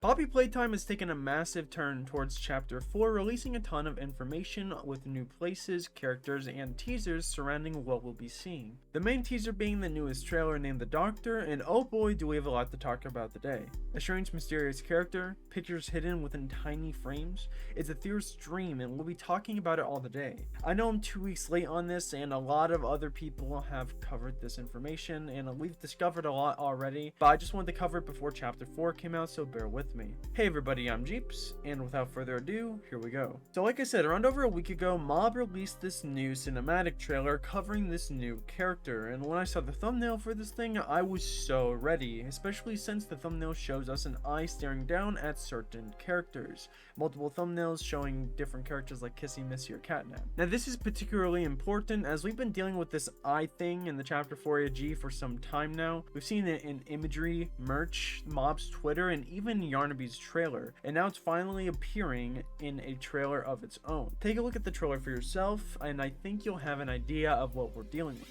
Poppy Playtime has taken a massive turn towards Chapter 4, releasing a ton of information with new places, characters, and teasers surrounding what we'll be seeing. The main teaser being the newest trailer named The Doctor, and oh boy do we have a lot to talk about today. A strange mysterious character, pictures hidden within tiny frames, it's a theorist's dream and we'll be talking about it all today. I know I'm 2 weeks late on this and a lot of other people have covered this information and we've discovered a lot already, but I just wanted to cover it before Chapter 4 came out, so bear with me. Hey everybody, I'm Jeeps, and without further ado, here we go. So like I said, around over a week ago, Mob released this new cinematic trailer covering this new character, and when I saw the thumbnail for this thing, I was so ready, especially since the thumbnail shows us an eye staring down at certain characters. Multiple thumbnails showing different characters like Kissy, Missy, or Catnap. Now this is particularly important as we've been dealing with this eye thing in the Chapter 4 AG for some time now. We've seen it in imagery, merch, Mob's Twitter, and even Yarnaby's trailer, and now it's finally appearing in a trailer of its own. Take a look at the trailer for yourself, and I think you'll have an idea of what we're dealing with.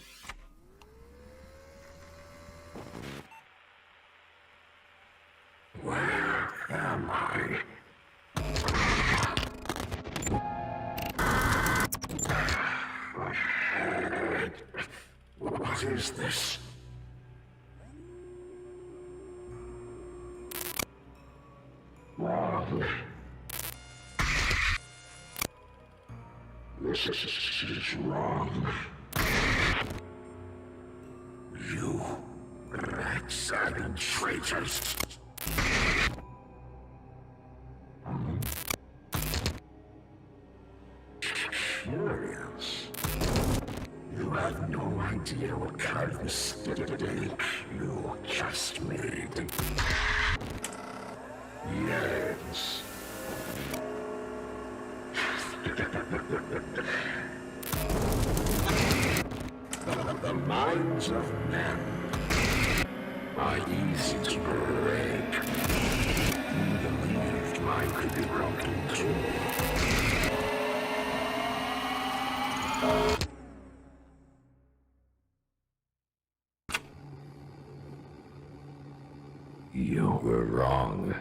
Where am I? My head. What is this? Wrong. This is wrong. You rat-sagging traitors. Curious. You have no idea what kind of mistake you just made. Yes. The minds of men are easy to break. You believed mine could be broken too. You were wrong.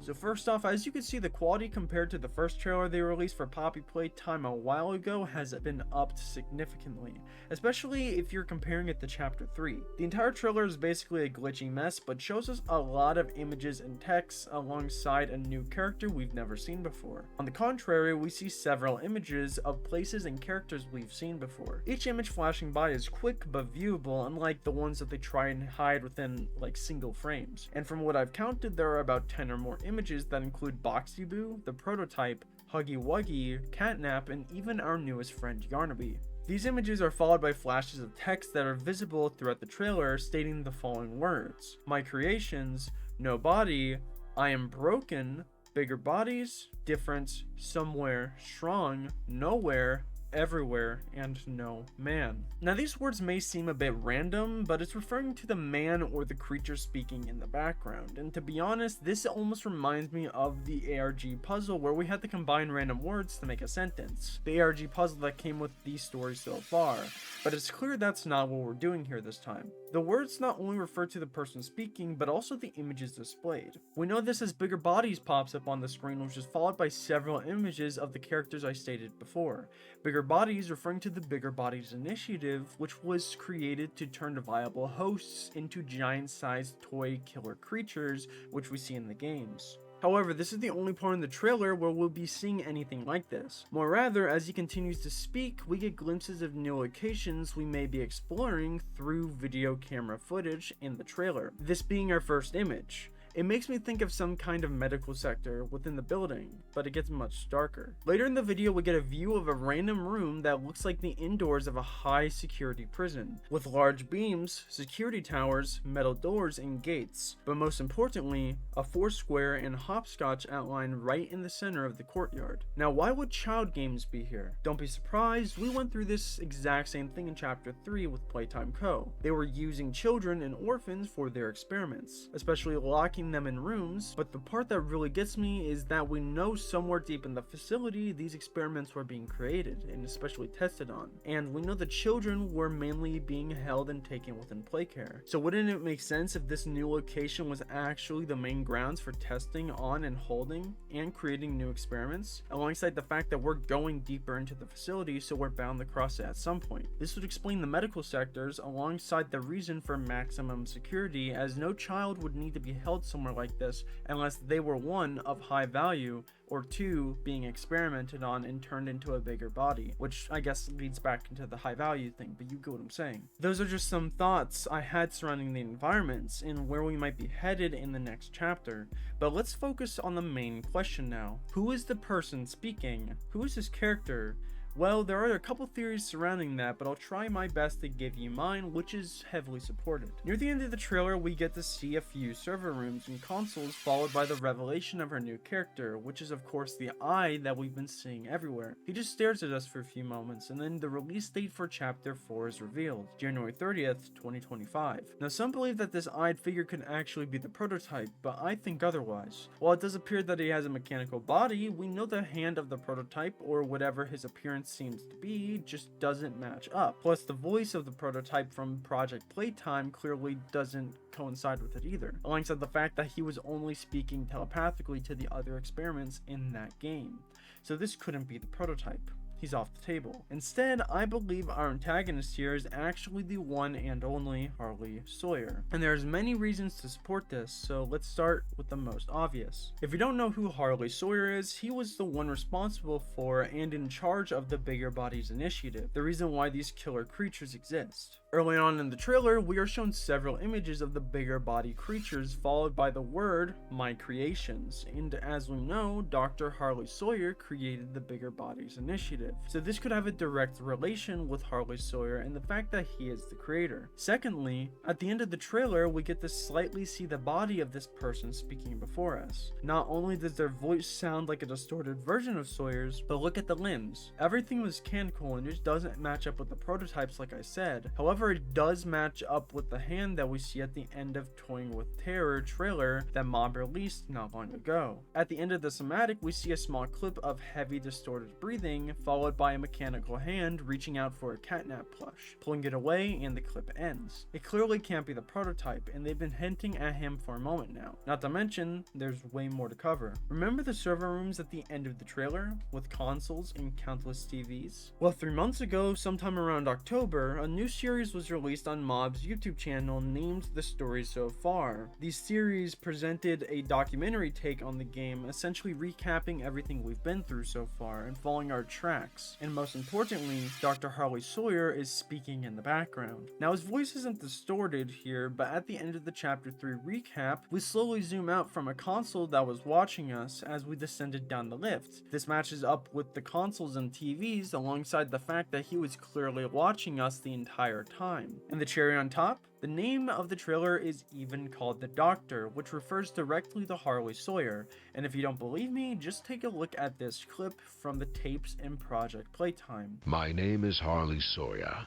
So first off, as you can see, the quality compared to the first trailer they released for Poppy Playtime a while ago has been upped significantly, especially if you're comparing it to Chapter 3. The entire trailer is basically a glitchy mess, but shows us a lot of images and text alongside a new character we've never seen before. On the contrary, we see several images of places and characters we've seen before. Each image flashing by is quick but viewable, unlike the ones that they try and hide within like single frames. And from what I've counted, there are about 10 or more images that include Boxy Boo, the prototype, Huggy Wuggy, Catnap, and even our newest friend Yarnaby. These images are followed by flashes of text that are visible throughout the trailer stating the following words: my creations, no body, I am broken, bigger bodies, difference, somewhere, strong, nowhere, everywhere, and no man. Now these words may seem a bit random, but it's referring to the man or the creature speaking in the background, and to be honest, this almost reminds me of the ARG puzzle where we had to combine random words to make a sentence. The ARG puzzle that came with these stories so far, but it's clear that's not what we're doing here this time. The words not only refer to the person speaking, but also the images displayed. We know this as bigger bodies pops up on the screen, which is followed by several images of the characters I stated before. Bigger Bodies referring to the Bigger Bodies initiative, which was created to turn viable hosts into giant-sized toy killer creatures, which we see in the games. However, this is the only part in the trailer where we'll be seeing anything like this. More rather, as he continues to speak, we get glimpses of new locations we may be exploring through video camera footage in the trailer, this being our first image. It makes me think of some kind of medical sector within the building, but it gets much darker. Later in the video, we get a view of a random room that looks like the indoors of a high security prison, with large beams, security towers, metal doors, and gates, but most importantly, a foursquare and hopscotch outline right in the center of the courtyard. Now, why would child games be here? Don't be surprised, we went through this exact same thing in Chapter 3 with Playtime Co. They were using children and orphans for their experiments, especially locking locking them in rooms, but the part that really gets me is that we know somewhere deep in the facility these experiments were being created and especially tested on, and we know the children were mainly being held and taken within play care. So wouldn't it make sense if this new location was actually the main grounds for testing on and holding and creating new experiments, alongside the fact that we're going deeper into the facility, so we're bound to cross it at some point? This would explain the medical sectors alongside the reason for maximum security, as no child would need to be held somewhere like this unless they were one, of high value, or two, being experimented on and turned into a bigger body, which I guess leads back into the high value thing, but you get what I'm saying. Those are just some thoughts I had surrounding the environments and where we might be headed in the next chapter, but let's focus on the main question now. Who is the person speaking? Who is this character? Well, there are a couple theories surrounding that, but I'll try my best to give you mine, which is heavily supported. Near the end of the trailer, we get to see a few server rooms and consoles, followed by the revelation of her new character, which is of course the eye that we've been seeing everywhere. He just stares at us for a few moments, and then the release date for chapter 4 is revealed, January 30th, 2025. Now, some believe that this eyed figure could actually be the prototype, but I think otherwise. While it does appear that he has a mechanical body, we know the hand of the prototype, or whatever his appearance seems to be, just doesn't match up. Plus, the voice of the prototype from Project Playtime clearly doesn't coincide with it either, alongside the fact that he was only speaking telepathically to the other experiments in that game. So this couldn't be the prototype. He's off the table. Instead, I believe our antagonist here is actually the one and only Harley Sawyer. And there's many reasons to support this, so let's start with the most obvious. If you don't know who Harley Sawyer is, he was the one responsible for and in charge of the Bigger Bodies Initiative, the reason why these killer creatures exist. Early on in the trailer, we are shown several images of the bigger body creatures, followed by the word, "my creations," and as we know, Dr. Harley Sawyer created the Bigger Bodies Initiative, so this could have a direct relation with Harley Sawyer and the fact that he is the creator. Secondly, at the end of the trailer, we get to slightly see the body of this person speaking before us. Not only does their voice sound like a distorted version of Sawyer's, but look at the limbs. Everything was mechanical and just doesn't match up with the prototypes like I said. However, it does match up with the hand that we see at the end of Toying with Terror trailer that Mob released not long ago. At the end of the cinematic, we see a small clip of heavy distorted breathing, followed by a mechanical hand reaching out for a catnap plush, pulling it away, and the clip ends. It clearly can't be the prototype, and they've been hinting at him for a moment now. Not to mention, there's way more to cover. Remember the server rooms at the end of the trailer, with consoles and countless TVs? Well, 3 months ago, sometime around October, a new series was released on Mob's YouTube channel named The Story So Far. These series presented a documentary take on the game, essentially recapping everything we've been through so far and following our tracks. And most importantly, Dr. Harley Sawyer is speaking in the background. Now, his voice isn't distorted here, but at the end of the chapter 3 recap, we slowly zoom out from a console that was watching us as we descended down the lift. This matches up with the consoles and TVs alongside the fact that he was clearly watching us the entire time. And the cherry on top? The name of the trailer is even called The Doctor, which refers directly to Harley Sawyer, and if you don't believe me, just take a look at this clip from the tapes in Project Playtime. My name is Harley Sawyer.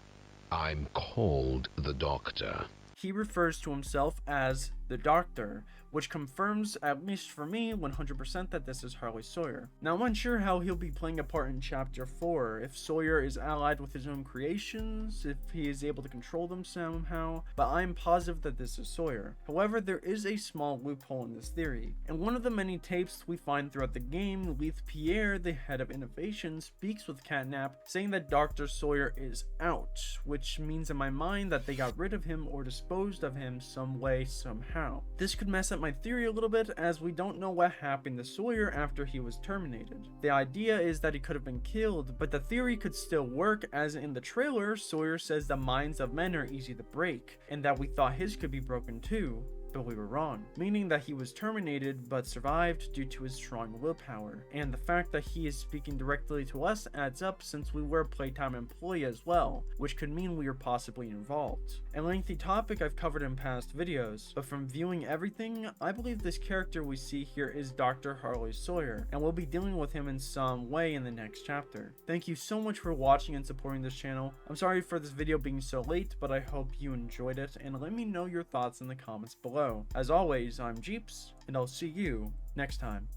I'm called the Doctor. He refers to himself as the Doctor, which confirms, at least for me, 100% that this is Harley Sawyer. Now, I'm unsure how he'll be playing a part in Chapter 4, if Sawyer is allied with his own creations, if he is able to control them somehow, but I'm positive that this is Sawyer. However, there is a small loophole in this theory. In one of the many tapes we find throughout the game, Leith Pierre, the head of innovation, speaks with Catnap, saying that Dr. Sawyer is out, which means in my mind that they got rid of him or disposed of him some way, somehow. This could mess up my theory a little bit, as we don't know what happened to Sawyer after he was terminated. The idea is that he could have been killed, but the theory could still work, as in the trailer, Sawyer says the minds of men are easy to break, and that we thought his could be broken too. But we were wrong, meaning that he was terminated but survived due to his strong willpower, and the fact that he is speaking directly to us adds up since we were a Playtime employee as well, which could mean we are possibly involved. A lengthy topic I've covered in past videos, but from viewing everything, I believe this character we see here is Dr. Harley Sawyer, and we'll be dealing with him in some way in the next chapter. Thank you so much for watching and supporting this channel. I'm sorry for this video being so late, but I hope you enjoyed it, and let me know your thoughts in the comments below. below. As always, I'm Jeeps, and I'll see you next time.